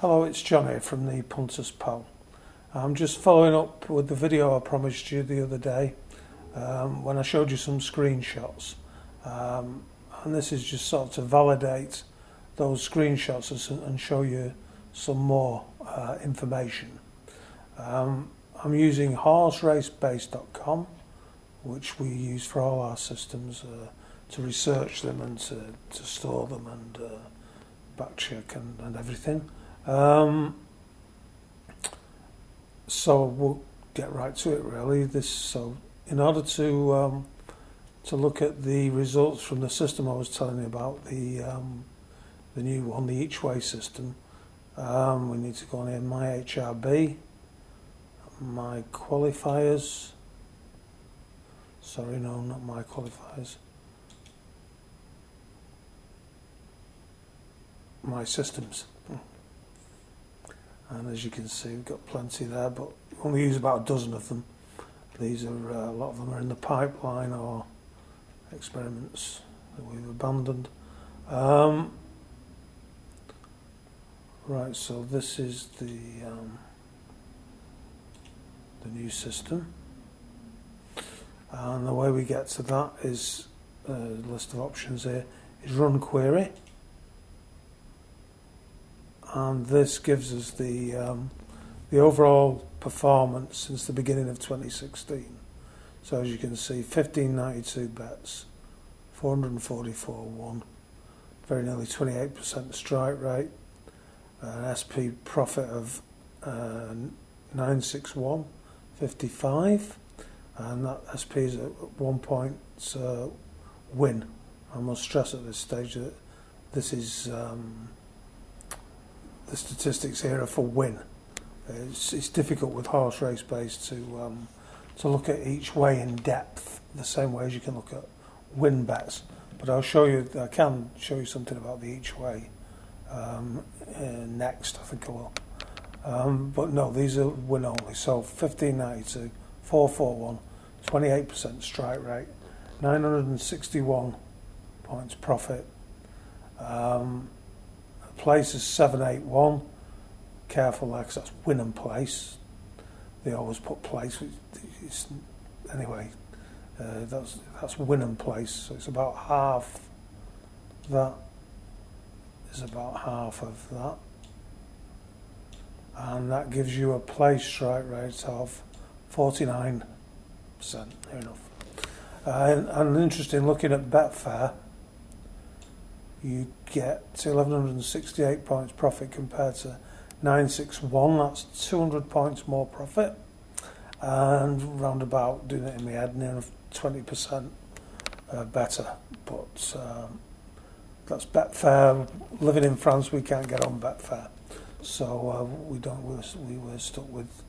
Hello, it's John here from the Punters Pal. I'm just following up with the video I promised you the other day when I showed you some screenshots. And this is just sort of to validate those screenshots and show you some more information. I'm using horseracebase.com, which we use for all our systems to research them and to store them and backcheck and everything. So we'll get right to it really. So in order to look at the results from the system I was telling you about, the new one, the each way system, we need to go on here, my HRB, my qualifiers. Sorry, no, not my qualifiers. My systems. And as you can see, we've got plenty there, but we only use about a dozen of them. These are a lot of them are in the pipeline or experiments that we've abandoned. Right, so this is the new system, and the way we get to that is a list of options here is run query. And this gives us the overall performance since the beginning of 2016. So as you can see, 1592 bets, 444 won, very nearly 28% strike rate, an SP profit of 961.55, and that SP is at 1 point win. I must stress at this stage that this is the statistics here are for win. It's difficult with horse race base to look at each way in depth the same way as you can look at win bets. But I can show you something about the each way next, I think I will. But no, these are win only. So 1592, 441, 28% strike rate, 961 points profit. Place is 781. Careful there, because that's win and place. They always put place. Anyway, that's win and place. So it's about half. That is about half of that, and that gives you a place strike rate of 49%. Fair enough. And interesting, looking at Betfair, you get 1,168 points profit compared to 961. That's 200 points more profit, and round about, doing it in my head, near 20% better. But that's Betfair. Living in France, we can't get on Betfair, so we were stuck with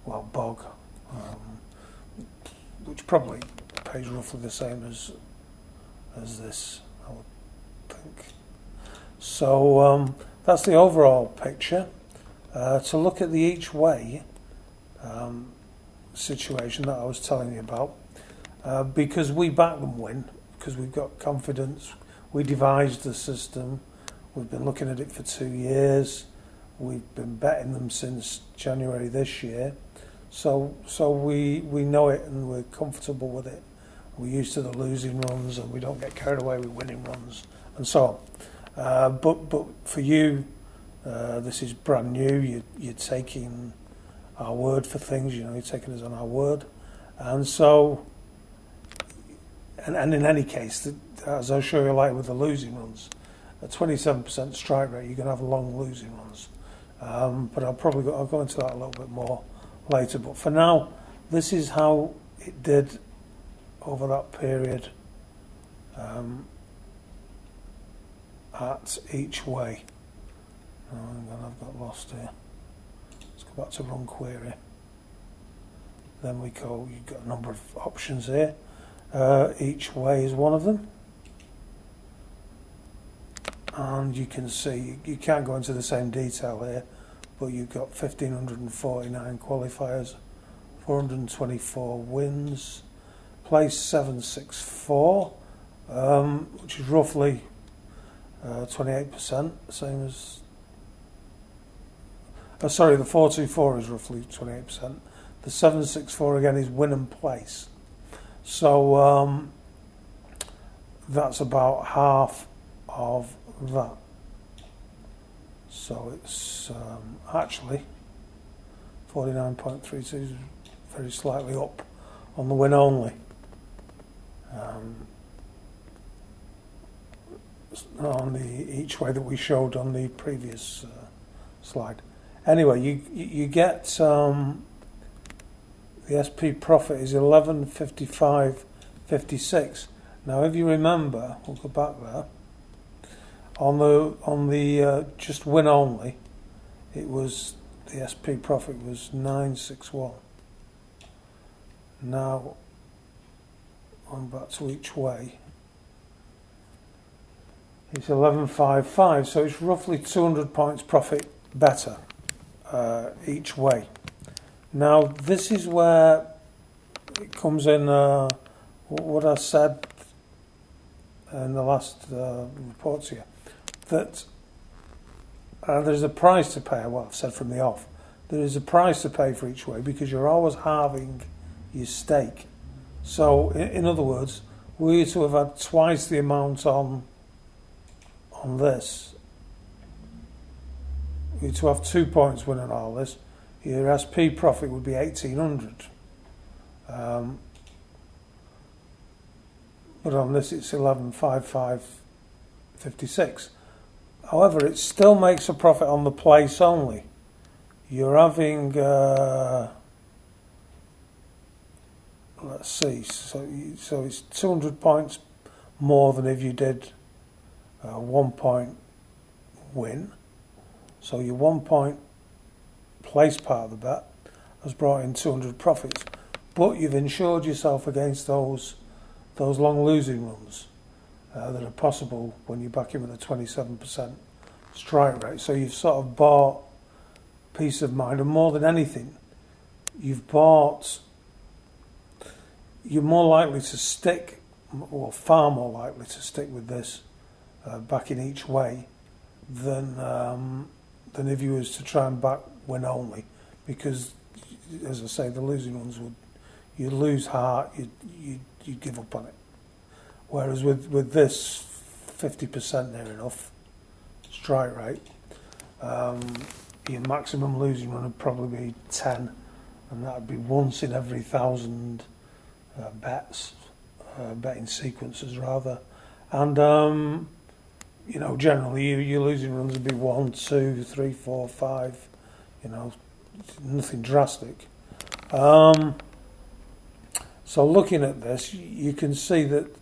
Bog, which probably pays roughly the same as this, I would think. So that's the overall picture. To look at the each way situation that I was telling you about, because we back them win, because we've got confidence. We devised the system. We've been looking at it for 2 years. We've been betting them since January this year. So we know it and we're comfortable with it. We're used to the losing runs and we don't get carried away with winning runs and so on. But for you, this is brand new. You're taking our word for things. You're taking us on our word, and so and in any case, as I'll show you later with the losing runs, at 27% strike rate, you're going to have long losing runs. But I'll go into that a little bit more later. But for now, this is how it did over that period at each way. I've got lost here. Let's go back to run query. Then you've got a number of options here. Each way is one of them. And you can see, you can't go into the same detail here, but you've got 1,549 qualifiers, 424 wins, place 764, which is roughly 28%, same as sorry, the 424 is roughly 28%. The 764 again is win and place. So that's about half of that. So it's actually 49.32 is very slightly up on the win only. On the each way that we showed on the previous slide. Anyway, you get the SP profit is 1155.56. Now, if you remember, we'll go back there. On the just win only, it was the SP profit was 961. Now, going back to each way, it's 1155. So it's roughly 200 points profit better each way. Now, this is where it comes in what I said in the last reports here, that there's a price to pay. Well, I've said from the off, there is a price to pay for each way because you're always halving your stake. So, in other words, were you to have had twice the amount on this, were you to have 2 points winning all this, your SP profit would be 1800. But on this it's 1155.56. However, it still makes a profit on the place only. You're having, let's see, so it's 200 points more than if you did 1 point win. So your 1 point place part of the bet has brought in 200 profits, but you've insured yourself against those long losing runs that are possible when you back in with a 27% strike rate. So you've sort of bought peace of mind, and more than anything, you're more likely to stick, or far more likely to stick with this back in each way than if you was to try and back win only, because, as I say, the losing ones you lose heart, you give up on it. Whereas with this 50% near enough strike rate, your maximum losing run would probably be 10, and that would be once in every 1,000 bets, betting sequences rather, and generally your losing runs would be 1, 2, 3, 4, 5, nothing drastic. So looking at this, you can see that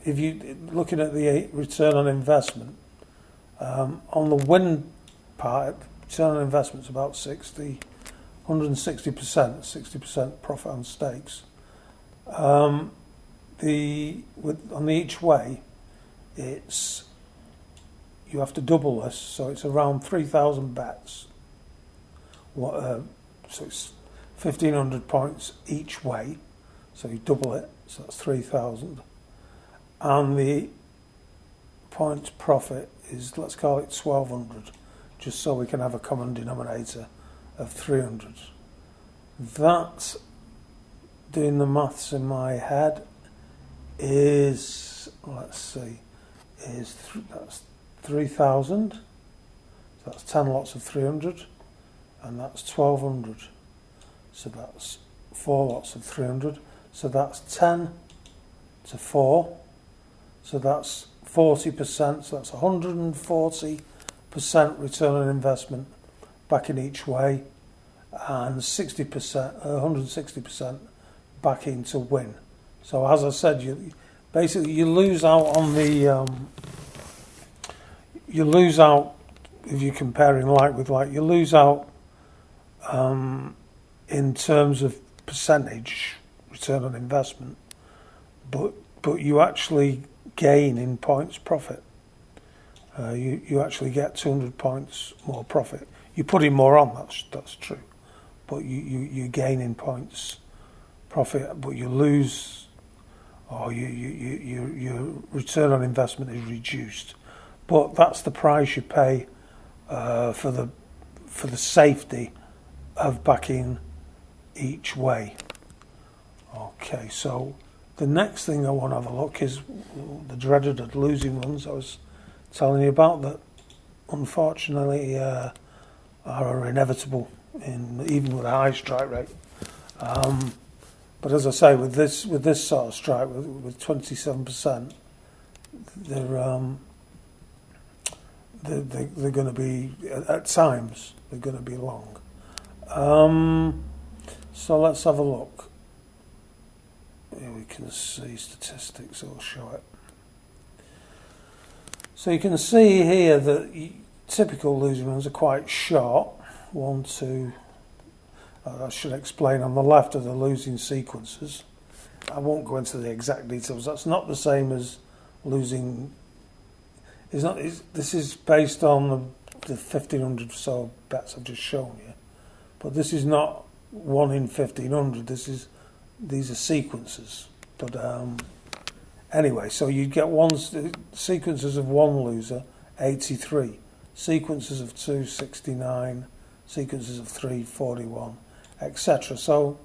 if you looking at the return on investment, on the win part, return on investment is about 160%, 60% profit on stakes. On the each way, it's you have to double this, so it's around 3,000 bets. So it's 1,500 points each way, so you double it, so that's 3,000. And the points profit is, let's call it 1,200, just so we can have a common denominator of 300. That, doing the maths in my head, is, let's see, that's 3,000, so that's 10 lots of 300, and that's 1,200, so that's 4 lots of 300, so that's 10 to 4, so that's 40%, so that's 140% return on investment back in each way, and 160% back into win. So as I said, you lose out on the you lose out if you're comparing like with like. You lose out in terms of percentage return on investment, but you actually gain in points profit. You actually get 200 points more profit. You put in more on, that's true, but you gain in points profit, but you lose, or your return on investment is reduced. But that's the price you pay for the safety of backing each way. Okay, so the next thing I want to have a look is the dreaded losing runs I was telling you about, that unfortunately are inevitable even with a high strike rate. But as I say, with this sort of strike with 27%, they're going to be, at times they're going to be long. So let's have a look. Here we can see statistics, it'll show it. So you can see here that typical losing runs are quite short. 1, 2. I should explain, on the left are the losing sequences. I won't go into the exact details. That's not the same as losing. This is based on the 1,500 or so bets I've just shown you. But this is not 1 in 1,500. These are sequences. But anyway, so you get sequences of 1 loser, 83. Sequences of 2, 69. Sequences of 3, 41, etc. So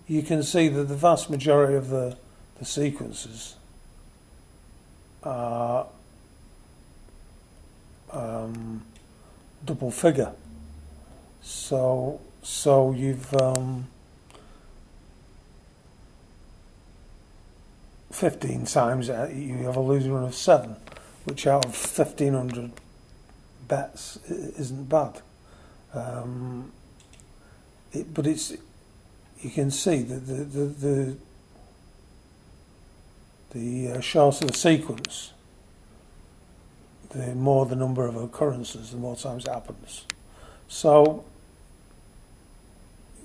you can see that the vast majority of the sequences are double figure. So you've 15 times you have a losing run of 7, which out of 1,500 bets isn't bad. But you can see that the shorter the sequence, the more the number of occurrences, the more times it happens. So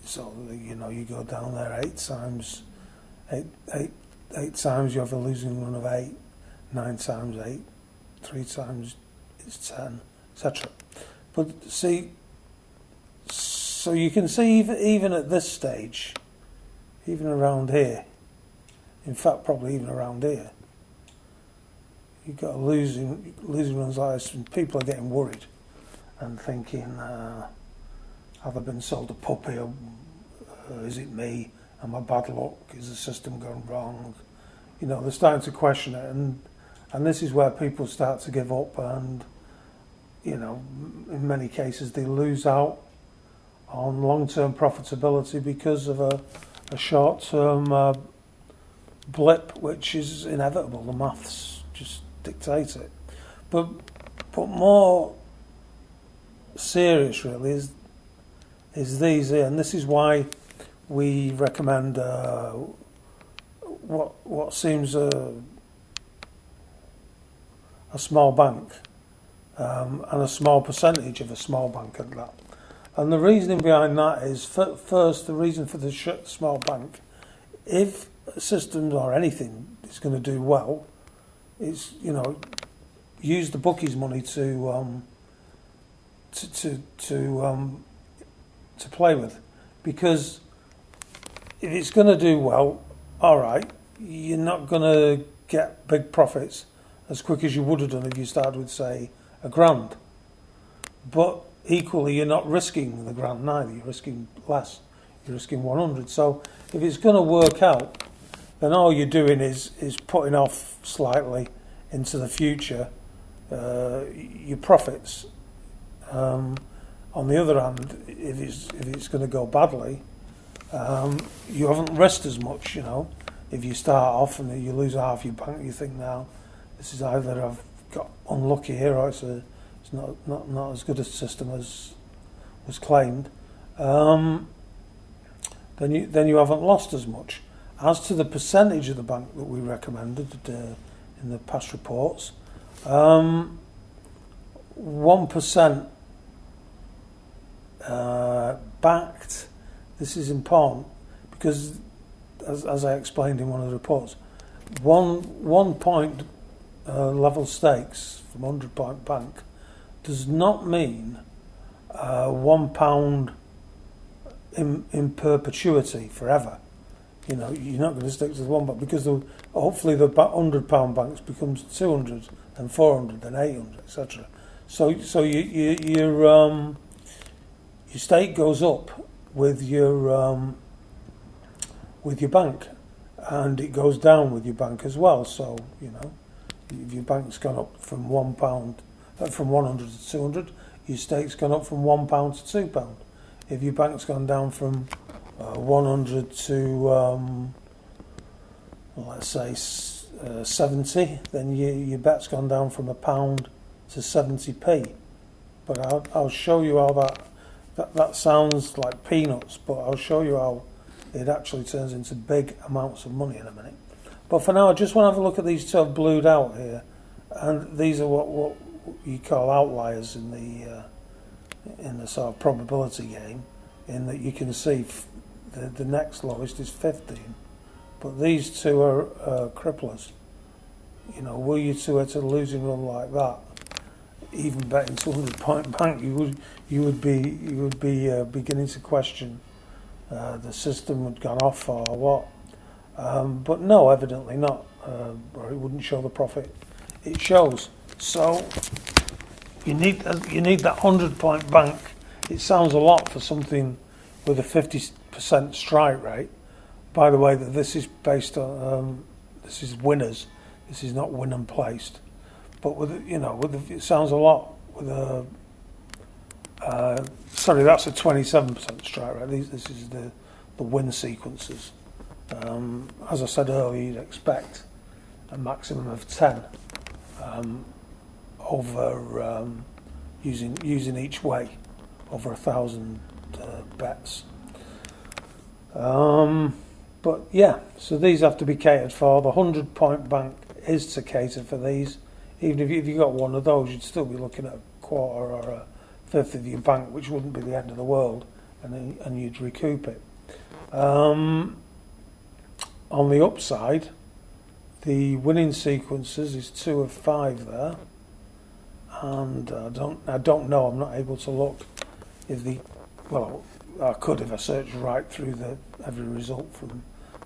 you go down there 8 times, 8 times you have a losing run of 8, 9 times 8, 3 times it's 10, etc. But see. So you can see even at this stage, even around here, in fact probably even around here, you've got losing runs like this, and people are getting worried and thinking, have I been sold a puppy, or is it me? Am I bad luck? Is the system going wrong? They're starting to question it, and this is where people start to give up, and in many cases they lose out on long-term profitability because of a short-term blip, which is inevitable. The maths just dictate it. But more serious, really, is these here, and this is why we recommend what seems a small bank, and a small percentage of a small bank at that. And the reasoning behind that is, first, the reason for the small bank, if systems or anything is going to do well, is use the bookies' money to play with, because if it's going to do well, all right, you're not going to get big profits as quick as you would have done if you started with, say, £1,000. But equally, you're not risking the £1,000 neither. You're risking less. You're risking 100. So if it's going to work out, then all you're doing is putting off slightly into the future your profits. On the other hand, if it's going to go badly, you haven't risked as much. If you start off and you lose half your bank, you think, now this is either I've got unlucky here, or it's not as good a system as was claimed. Then you haven't lost as much. As to the percentage of the bank that we recommended in the past reports, 1% backed. This is important because, as I explained in one of the reports, 1 point level stakes from 100-point bank does not mean £1 in perpetuity forever. You're not going to stick to the £1, because hopefully the £100 banks becomes 200, then 400, then 800, etc. So your stake goes up with your bank, and it goes down with your bank as well. So if your bank's gone up from £1, from 100 to 200, your stake's gone up from £1 to £2. If your bank's gone down from 100 to let's say 70, then your bet's gone down from £1 to 70p. But I'll show you how that sounds like peanuts, but I'll show you how it actually turns into big amounts of money in a minute. But for now, I just want to have a look at these two I've blued out here, and these are what you call outliers in the sort of probability game, in that you can see the next lowest is 15, but these two are cripplers. Were you to hit a losing run like that, even betting 200-point bank, you would be beginning to question the system had gone off or what. But no, evidently not, or it wouldn't show the profit it shows. So you need that 100-point bank. It sounds a lot for something with a 50% strike rate. By the way, that this is based on this is winners. This is not win and placed. But it sounds a lot with a. Sorry, that's a 27% strike rate. This is the win sequences. As I said earlier, you'd expect a maximum of 10 over using each way over 1,000 bets. But yeah, so these have to be catered for. The 100-point bank is to cater for these. Even if you got one of those, you'd still be looking at a quarter or a fifth of your bank, which wouldn't be the end of the world, and you'd recoup it. On the upside, the winning sequences is 2 of 5 there, and I don't know. I'm not able to look if I could if I searched right through every result from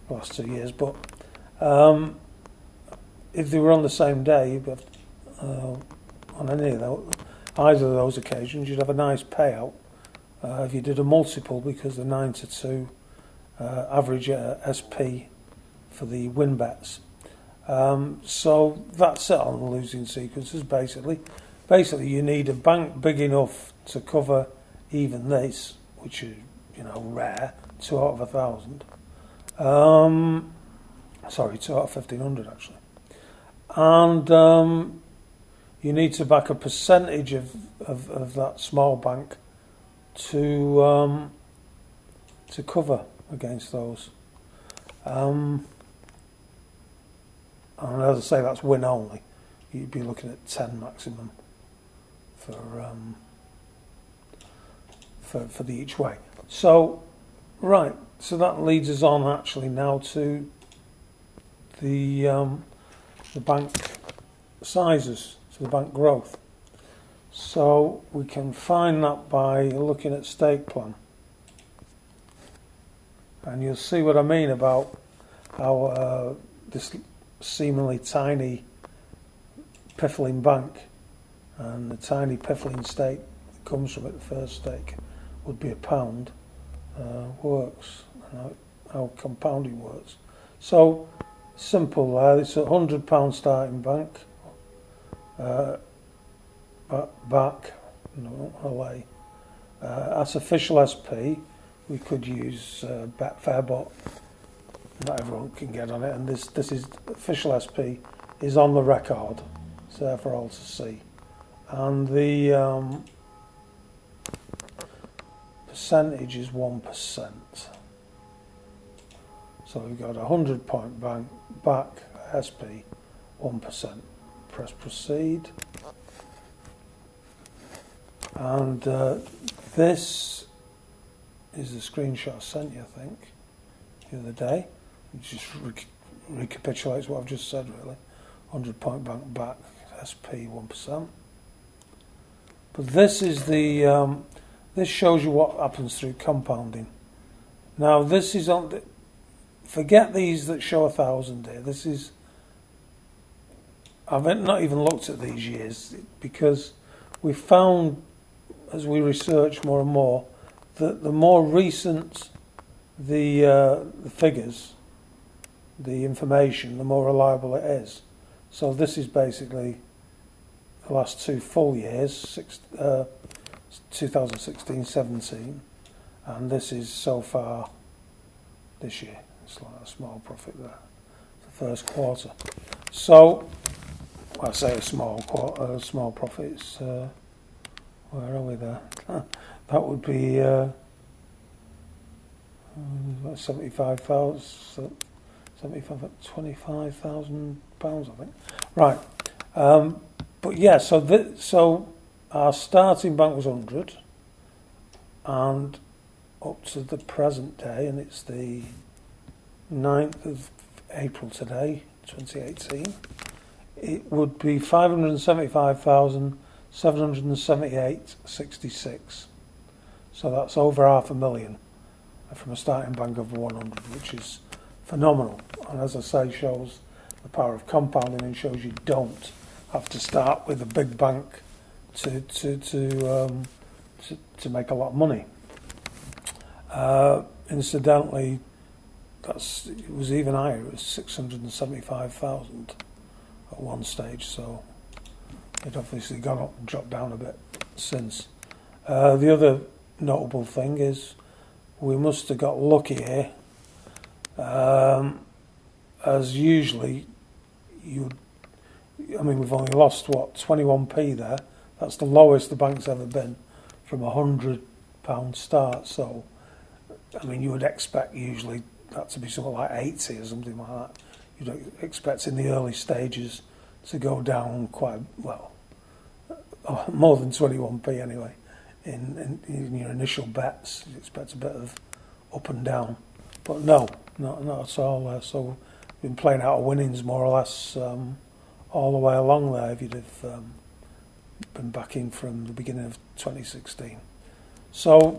the last 2 years, but if they were on the same day, on any of either of those occasions, you'd have a nice payout if you did a multiple, because the 9 to 2 average SP for the win bets. So that's it on the losing sequences. Basically, you need a bank big enough to cover even this, which is rare, 2 out of 1,000. Sorry, 2 out of 1,500 actually. And you need to back a percentage of that small bank to cover against those. And as I say, that's win only. You'd be looking at 10 maximum for the each way. So right, so that leads us on actually now to the bank sizes, to the bank growth. So we can find that by looking at stake plan, and you'll see what I mean about how this seemingly tiny piffling bank and the tiny piffling stake that comes from it, the first stake would be £1, works, and how compounding works. So simple there, it's a £100 starting bank, LA. That's official SP. We could use Betfair, but not everyone can get on it, and this is official SP is on the record, it's there for all to see. And the percentage is 1%. So we've got a 100-point bank back SP 1%. Press proceed, and this is the screenshot I sent you, I think, the other day. It just recapitulates what I've just said, really. 100-point bank back SP 1%. But this is the this shows you what happens through compounding. Now this is on the, forget these that show 1,000 here. This is, I've not even looked at these years, because we found, as we research more and more, that the more recent the figures, the information, the more reliable it is. So this is basically the last 2 full years, 2016-17, and this is so far this year. It's like a small profit there, the first quarter. So, I say a small profit. It's where are we there? That would be 25,000 pounds, I think. Right, but yeah. So our starting bank was 100, and up to the present day, and it's the 9th of April today, 2018. It would be 575,778.66. So that's over $500,000 from a starting bank of 100, which is phenomenal. And as I say, shows the power of compounding and shows you don't have to start with a big bank to make a lot of money. Incidentally, it was even higher. It was 675,000 at one stage. So it obviously gone up and dropped down a bit since. The other notable thing is we must have got lucky here. As usually, we've only lost 21p there. That's the lowest the bank's ever been from £100 start. So, you would expect usually that to be something like 80 or something like that. You'd expect in the early stages to go down quite well, more than 21p anyway. In your initial bets, you expect a bit of up and down, but no, not at all. So we've been playing out of winnings more or less all the way along there. If you'd have been backing from the beginning of 2016, so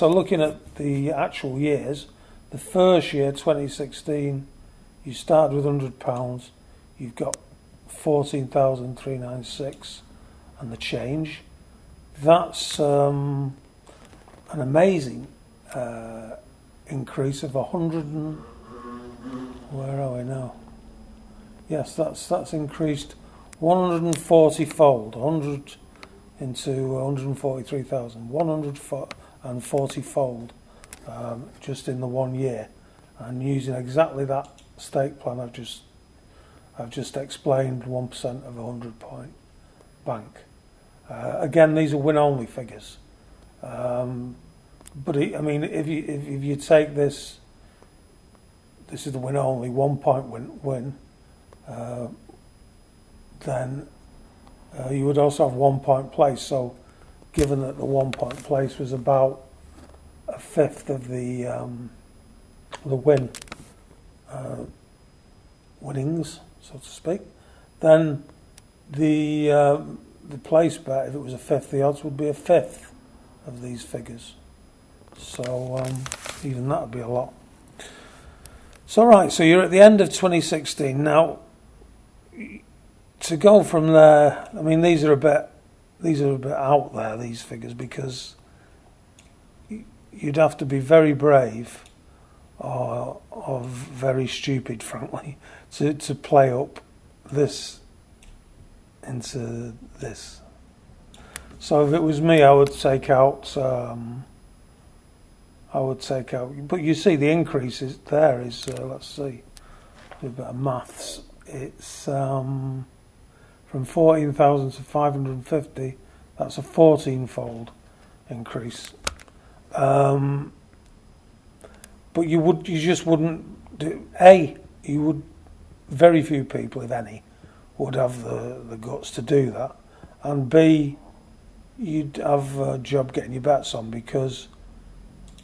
looking at the actual years, the first year 2016, you started with £100. You've got 14,396 and the change. That's an amazing increase of 100 and where are we now? Yes, that's increased 140-fold, 100 into 143,000, 140-fold just in the 1 year, and using exactly that stake plan I've just explained, 1% of a 100-point bank. Again, these are win-only figures, but if you take this is the win-only 1 point win, then you would also have 1 point place. So, given that the 1 point place was about a fifth of the winnings, so to speak, then the place bet, if it was a fifth, the odds would be a fifth of these figures. So even that would be a lot. So so you're at the end of 2016 now. To go from there, these are a bit out there, these figures, because you'd have to be very brave or very stupid, frankly, to play up this into this. So if it was me, I would take out. But you see, the increase is there. Let's see, do a bit of maths. It's from 14,000 to 550. That's a 14-fold increase. But you just wouldn't do. Very few people, if any, would have the guts to do that, and B, you'd have a job getting your bets on, because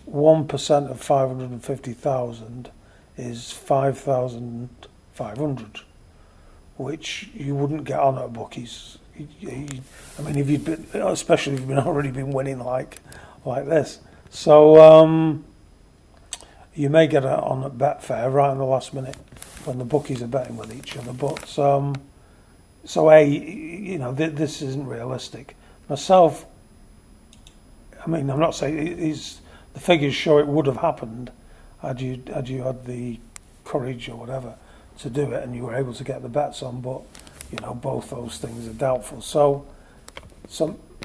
1% of 550,000 is 5,500, which you wouldn't get on at bookies. If you'd been, especially if you've already been winning like this. So you may get on at Betfair right in the last minute when the bookies are betting with each other. But So this isn't realistic. Myself, I mean, I'm not saying the figures show it would have happened had you had the courage or whatever to do it, and you were able to get the bets on. But both those things are doubtful. So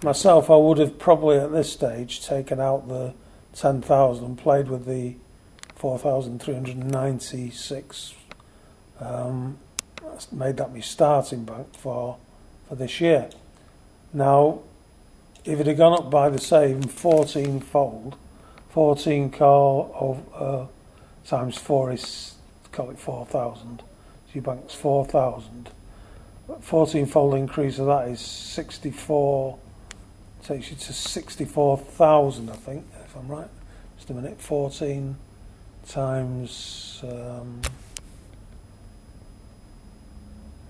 myself, I would have probably at this stage taken out the 10,000 and played with the 4,396. Made that my starting bank for this year. Now, if it had gone up by the same 14-fold, 14 times 4 is, call it 4,000. So your bank's 4,000. 14-fold increase of that is 64. Takes you to 64,000, I think, if I'm right. Just a minute. 14 times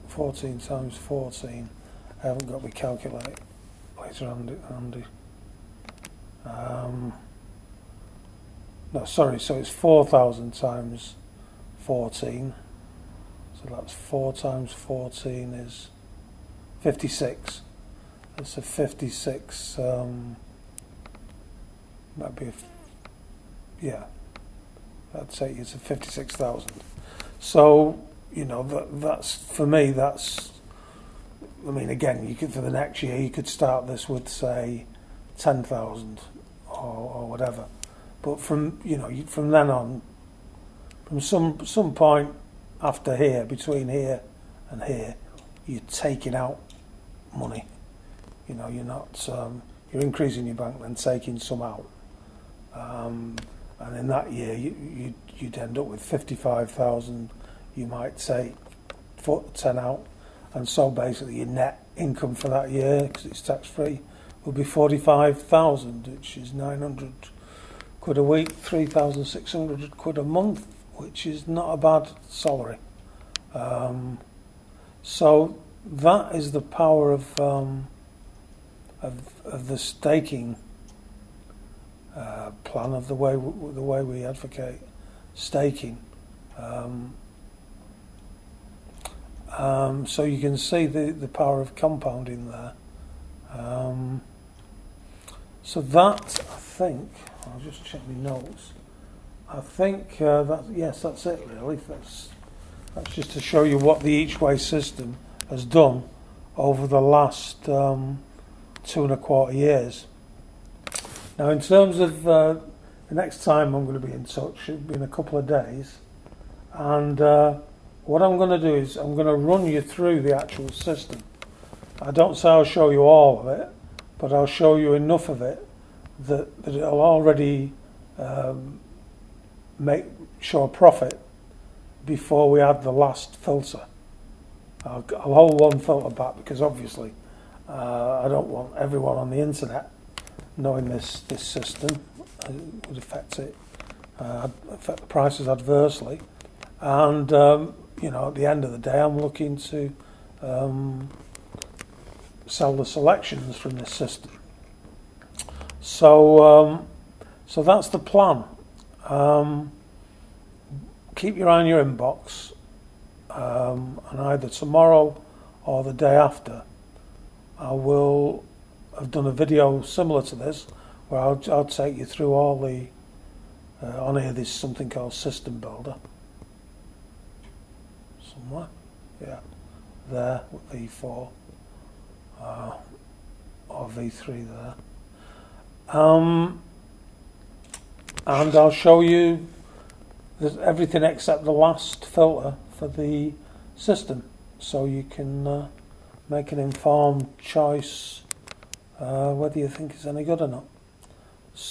14 times 14. I haven't got my calculator handy. No, sorry. So it's 4,000 times 14. So that's 4 times 14 is 56. That's a 56. That'd be that'd take you to 56,000. So that's for me. That's. I mean, again, you could for the next year you could start this with say 10,000 or whatever. But from then on, from some point after here, between here and here, you're taking out money. You're not. You're increasing your bank, then taking some out. And in that year, you'd end up with 55,000. You might take 10 out, and so basically your net income for that year, because it's tax free, will be 45,000, which is 900 quid a week, 3,600 quid a month, which is not a bad salary. So that is the power of the staking plan, of the way we advocate staking. So you can see the power of compounding there. So that, I think, I'll just check my notes. I think that's it really. That's just to show you what the each way system has done over the last 2.25 years. Now, in terms of the next time I'm going to be in touch, it'll be in a couple of days, and what I'm going to do is I'm going to run you through the actual system. I don't say I'll show you all of it, but I'll show you enough of it that it'll already show a profit before we add the last filter. I'll hold one filter back because obviously I don't want everyone on the internet knowing this system. It would affect the prices adversely, and at the end of the day, I'm looking to sell the selections from this system. So that's the plan. Keep your eye on your inbox, and either tomorrow or the day after, I will have done a video similar to this, where I'll take you through all the. On here, there's something called System Builder. Somewhere, yeah, there with V4 or V3 there, and I'll show you everything except the last filter for the system, so you can make an informed choice whether you think it's any good or not,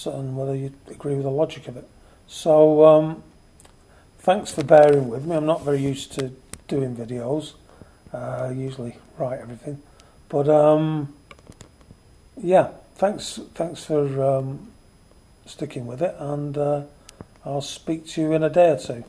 and whether you agree with the logic of it. So thanks for bearing with me. I'm not very used to doing videos. I usually write everything, but thanks for sticking with it, and I'll speak to you in a day or two.